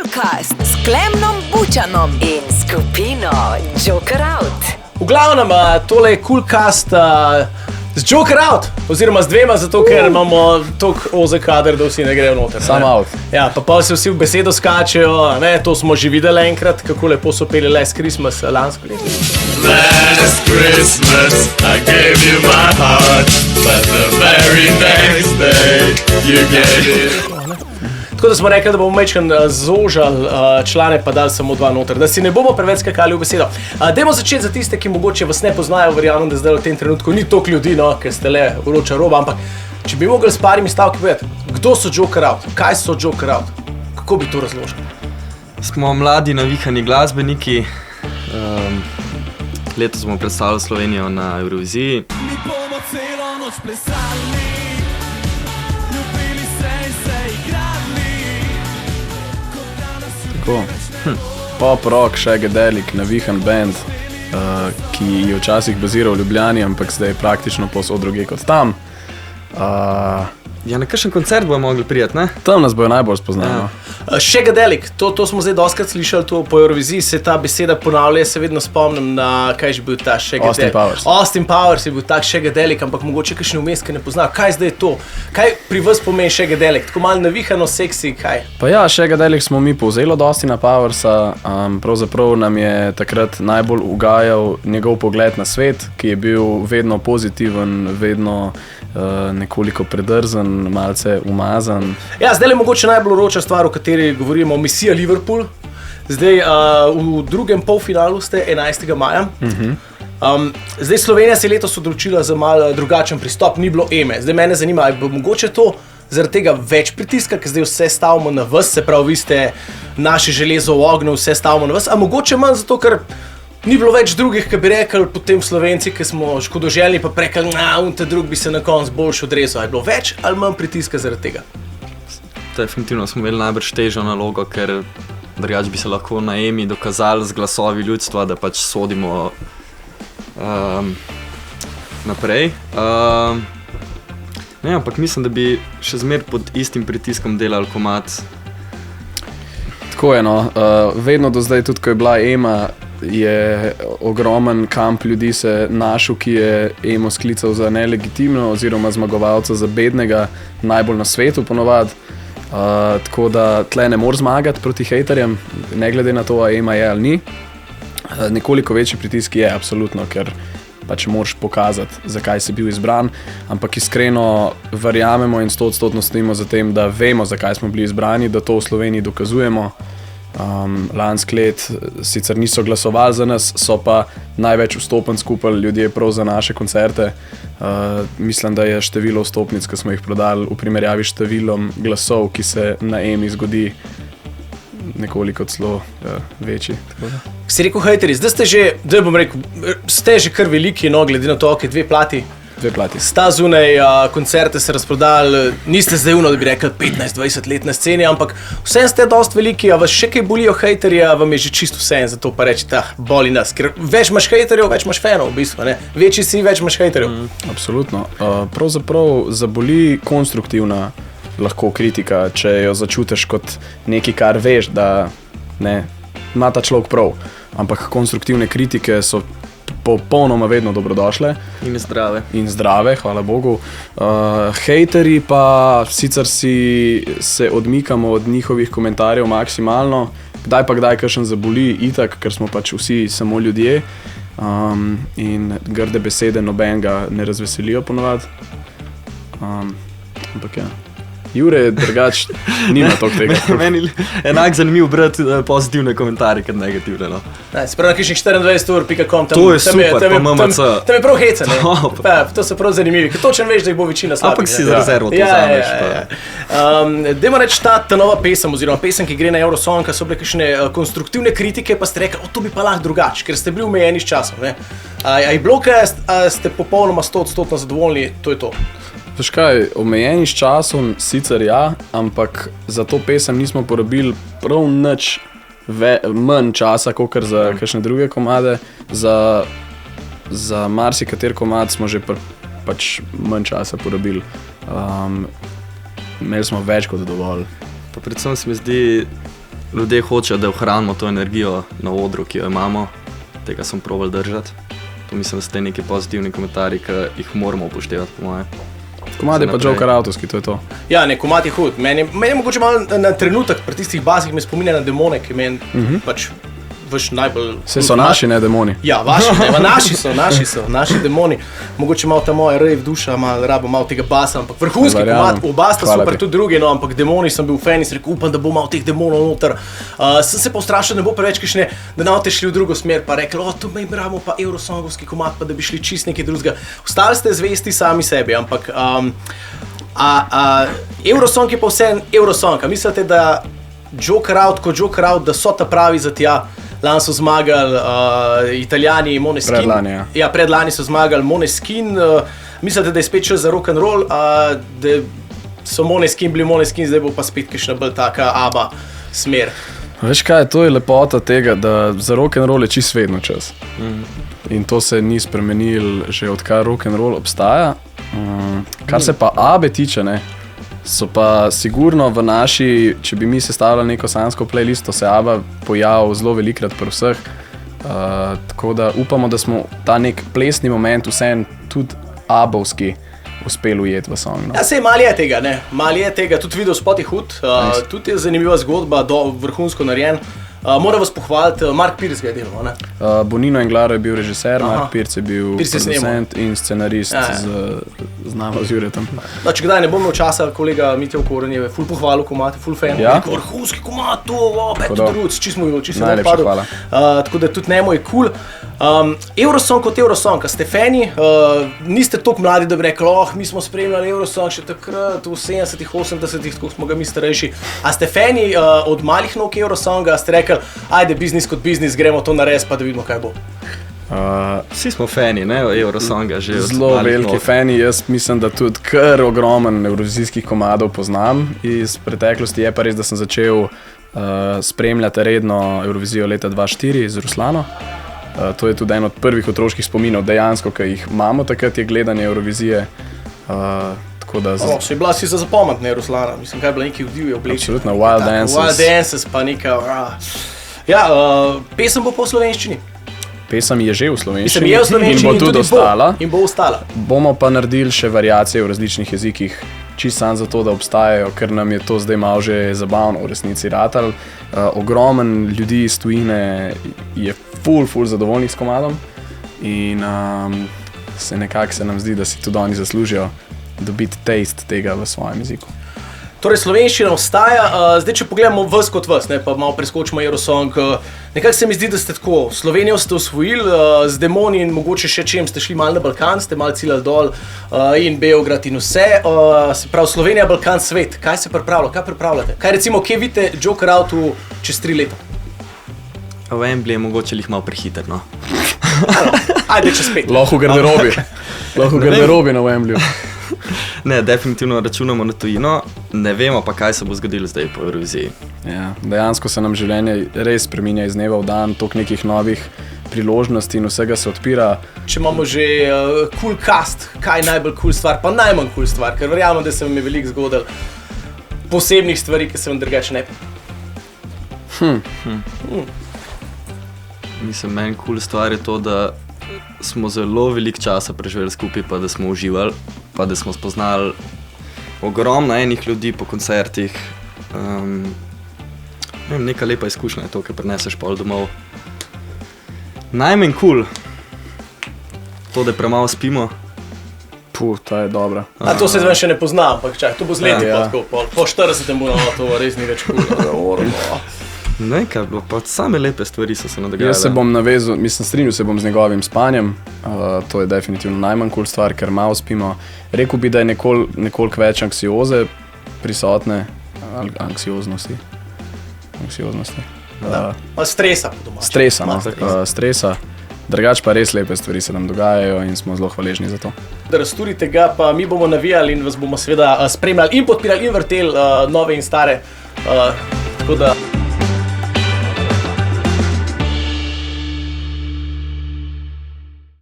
Coolcast s Klemnom Bučanom in skupino Joker Out. V glavnem, tole je Coolcast z Joker Out, oziroma z dvema, zato ker imamo toliko ozek kader, da vsi ne grejo noter. Sam out. Ja, pa se vsi v besedo skačejo, ne, to smo že videli enkrat, kako lepo so peli Last Christmas lansko leto. Last Christmas I gave you my heart, but the very next day you gave it. Tako da smo rekli, da bomo majčkeno zožali člane, pa dali samo dva noter, da si ne bomo preveč skakali v besedo. Dajmo začeti za tiste, ki mogoče vas ne poznajo, verjamem, da zdaj v tem trenutku ni toliko ljudi, no, ker ste le vroča roba, ampak če bi mogli s parimi stavki povedati, kdo so Joker Out, kaj so Joker Out, kako bi to razložili? Smo mladi navihani glasbeniki, letos smo predstavili Slovenijo na Euroviziji. Mi bomo celo noč plesali, ljubili se in se igrali. Pop rock, Shagadelic, navihan band, ki je včasih baziral v Ljubljani, ampak zdaj je praktično povsod drugje kot tam. Ja, na kakšen koncert bojo mogli prijeti, ne? Tam nas bojo najbolj spoznali. Shagadelic, to smo zdaj dostkrat slišali, to po Euroviziji se ta beseda ponavlja, se vedno spomnim na, kaj že bil ta Shagadelic. Austin Powers. Austin Powers je bil tak Shagadelic, ampak mogoče kakšni vmes, ki ne poznajo, kaj zdaj je to? Kaj pri vas pomeni Shagadelic? Tako malo navihano, seksi, kaj? Pa ja, Shagadelic smo mi povzeli od Austina Powersa, pravzaprav nam je takrat najbolj ugajal njegov pogled na svet, ki je bil vedno pozitiven, vedno nekoliko predrzen, malce umazan. Ja, zdaj je mogoče najbolj vroča stvar, o kateri govorimo, misija Liverpool. Zdaj v drugem polfinalu ste 11. maja. Zdaj Slovenija se je letos odločila za malo drugačen pristop, ni bilo Eme. Zdaj mene zanima, ali bo mogoče to zaradi tega več pritiska, ker zdaj vse stavimo na vas, se pravi, vi ste naše železo v ognju, vse stavimo na vas, a mogoče manj zato, ker ni bilo več drugih, ki bi rekli potem Slovenci, ki smo škodoželjni, pa rekli, te drug bi se na koncu boljš odrezal. Je bilo več ali manj pritiska zaradi tega? Definitivno smo imeli najbrž težjo nalogo, ker drugače bi se lahko na Emi dokazali z glasovi ljudstva, da pač sodimo naprej. Ne, ampak mislim, da bi še zmer pod istim pritiskom delali komad. Tako je, no. Vedno do zdaj, tudi ko je bila Ema, je ogromen kamp ljudi se našel, ki je Emo sklical za nelegitimno oziroma zmagovalca za bednega, najbolj na svetu ponovadi. Tako da tle ne more zmagati proti hejterjem, ne glede na to, a Ema je ali ni. Nekoliko večji pritisk je, absolutno, ker pač moraš pokazati, zakaj si bil izbran, ampak iskreno verjamemo in 100% stojimo za tem, da vemo, zakaj smo bili izbrani, da to v Sloveniji dokazujemo. Lansko leto sicer niso glasovali za nas, so pa največ vstopenj skupaj ljudje prav za naše koncerte. Mislim, da je število vstopnic, ki smo jih prodali, v primerjavi s številom glasov, ki se na Emi zgodi, nekoliko celo večji. Si rekel hejteri, zdaj ste že, da bom rekel, ste že kar veliki, no, glede na to, ok, dve plati. Sta zunaj, koncerte se razprodali, niste zdaj da bi rekli 15-20 let na sceni, ampak vsem ste dosti veliki, a vas še kaj bolijo hejterji, a vam je že čisto vsem, zato pa rečete, boli nas, ker več imaš hejterjev, več imaš fanov, v bistvu, ne? Večji si, več imaš hejterjev. Absolutno. Pravzaprav zaboli konstruktivna lahko kritika, če jo začutiš kot nekaj, kar veš, da ne, ima ta človek prav, ampak konstruktivne kritike so popolnoma vedno dobrodošle. In zdrave. In zdrave, hvala Bogu. Hejteri pa sicer se odmikamo od njihovih komentarjev maksimalno, kdaj pa kdaj kakšen zaboli, itak, ker smo pač vsi samo ljudje in grde besede nobenega ne razveselijo ponovadi. Ampak ja. Jure drugač nima toliko tega. Meni enak zanimiv brati pozitivne komentarje, kot negativne, no. Spravo na kakšnih 24ur.com, to je super, pa MMC. Tam je prav heca, ne? To so prav zanimivi, ker točno veš, da jih bo večina slabih. Ampak si za rezervo to vzameš. Dajmo reči, ta nova pesem, oziroma pesem, ki gre na Eurosong, so bile kakšne konstruktivne kritike, pa ste rekli, to bi pa lahko drugače, ker ste bili omejeni s časom, ne? A je bilo kaj, ste popolnoma 100% zadovoljni, to je to? Veš kaj, omejeni s časom sicer ja, ampak za to pesem nismo porabili prav nič manj časa, kakor za kakšne druge komade. Za marsikater komad smo že pač manj časa porabili. Imeli smo več kot dovolj. Pa predvsem se mi zdi ljudje hočejo, da ohranimo to energijo na odru, ki jo imamo. Tega sem probal držati. To mislim, da so te neki pozitivni komentarji, ki jih moramo upoštevati, po moje. Komad je pa Joker avtorski, to je to. Ja, ne, komad je hud. Meni je mogoče malo na trenutek pri tistih basih me spominja na demone, ki meni pač vaš najbolj... Vse so naši, ne demoni. Ja, vaši, ne, naši demoni. Mogoče malo ta moja rave duša, malo tega basa, ampak vrhunski komad, oba sta super, tudi drugi, no, ampak demoni sem bil fan in sem rekel, upam, da bo malo teh demonov noter. Sem se pa ustrašil, ne bo preveč kakšne, da ne šli v drugo smer, pa rekli, tu mi bramo pa Eurosongovski komad, pa da bi šli čist nekaj drugega. Ostali ste zvesti sami sebi, ampak Eurosong je pa vseeno Eurosong. A mislite, da Joker Out kot Joker Out, da so ta pravi za tja? Lani so zmagali Italijani Måneskin. Predlani, ja. Ja, predlani so zmagali Måneskin. Mislite, da je spet čas za rock'n'roll, da so Måneskin bili Måneskin, zdaj bo pa spet kakšna bolj taka ABBA smer? Veš kaj, to je lepota tega, da za rock'n'roll je čisto vedno čas. In to se ni spremenilo že odkar rock'n'roll obstaja. Kar se pa ABBE tiče, ne, so pa sigurno v naši, če bi mi sestavljali neko sansko playlisto, se ABBA pojavil zelo velikrat pri vseh. Tako da upamo, da smo ta nek plesni moment vseeno tudi ABBovski uspeli ujeti v song. No. Ja, sej malo je tega, ne. Malo je tega, tudi video spot je hud, tudi je zanimiva zgodba, vrhunsko narejen. Moram vas pohvaliti, Mark Pierce ga je delal, ne? Bonino Englaro je bil režiser, Mark Pierce je bil producent in scenarist z nama z Juretom. No, če kdaj ne bom imel časa, kolega Mitja Okoren je ful pohvalil komad, ful fan. Ja? Vrhunski komad, Back to the Roots, čisto mu je padel. Hvala. Tako da tudi njemu je cool. Eurosong kot Eurosong, a ste fani, niste toliko mladi, da bi rekli, mi smo spremljali Eurosong še takrat v 70-ih, 80-ih, tako smo ga mi starejši. A ste fani od malih nog Eurosonga, a ste rekli, ajde, biznis kot biznis, gremo to narediti, pa da vidimo, kaj bo? Vsi smo fani, ne, Eurosonga že od zelo veliki fani, jaz mislim, da tudi kar ogromen evrovizijskih komadov poznam iz preteklosti. Je pa res, da sem začel spremljati redno Eurovizijo leta 2004 z Ruslano. To je tudi en od prvih otroških spominov, dejansko, ki jih imamo takrat, je gledanje Eurovizije. So je bila si za zapomniti, ne, Ruslana, mislim, kaj je bila neki v divje oblečenje. Absolutno, Wild Dances. Wild Dances, pa neka... Ja, pesem bo po slovenščini. Pesem je že v slovenščini, je v slovenščini in bo tudi ostala. In bo ostala. Bomo pa naredili še variacije v različnih jezikih, čisto samo zato, da obstajajo, ker nam je to zdaj malo že zabavno v resnici ratal. Ogromen ljudi iz tujine je ful zadovoljnih s komadom in se nam zdi, da si tudi oni zaslužijo dobiti taste tega v svojem jeziku. Torej, slovenščina ostaja, zdaj če pogledamo vas kot vas, ne, pa malo preskočimo Eurosong, nekako se mi zdi, da ste tako, Slovenijo ste osvojili z demoni in mogoče še čem ste šli malo na Balkan, ste malo ciljali dol in Beograd in vse, se pravi Slovenija, Balkan, svet, kaj se pripravlja, kaj pripravljate? Kaj recimo, kje vidite Joker Outu čez 3 leta? V Wembley je mogoče jih malo prehiter, no. Ajde, čez 5. Lahko v garderobi na Wembleyju. Ne, definitivno računamo na tujino, ne vemo pa, kaj se bo zgodilo zdaj po Euroviziji. Ja, dejansko se nam življenje res spreminja iz dneva v dan, toliko nekih novih priložnosti in vsega se odpira. Če imamo že cool cast, kaj je najbolj cool stvar, pa najmanj cool stvar, ker verjamem, da se vam je veliko zgodilo posebnih stvari, ki se vam drugače ne. Mislim, meni cool stvar je to, da smo zelo veliko časa preživeli skupaj, pa da smo uživali, pa da smo spoznali ogromno enih ljudi po koncertih. Neka lepa izkušnja je to, kar prineseš pol domov. Najmanj cool, to, da premalo spimo. Ta je dobra. A to se zdaj še ne pozna, ampak čak, to bo z leti po 40 bo to res ni več cool. Nekaj bilo, pa same lepe stvari so se nadagajale. Jaz se bom navezal, strinjal se bom z njegovim spanjem, to je definitivno najmanj cool stvar, ker malo spimo. Rekel bi, da je nekoliko več anksioze prisotne, anksioznosti. Stresa po domače. Stresa, no, stresa. Drugač pa res lepe stvari se nam dogajajo in smo zelo hvaležni za to. Da razturite ga, pa mi bomo navijali in vas bomo seveda spremljali in podpirali in vrteli nove in stare, tako da...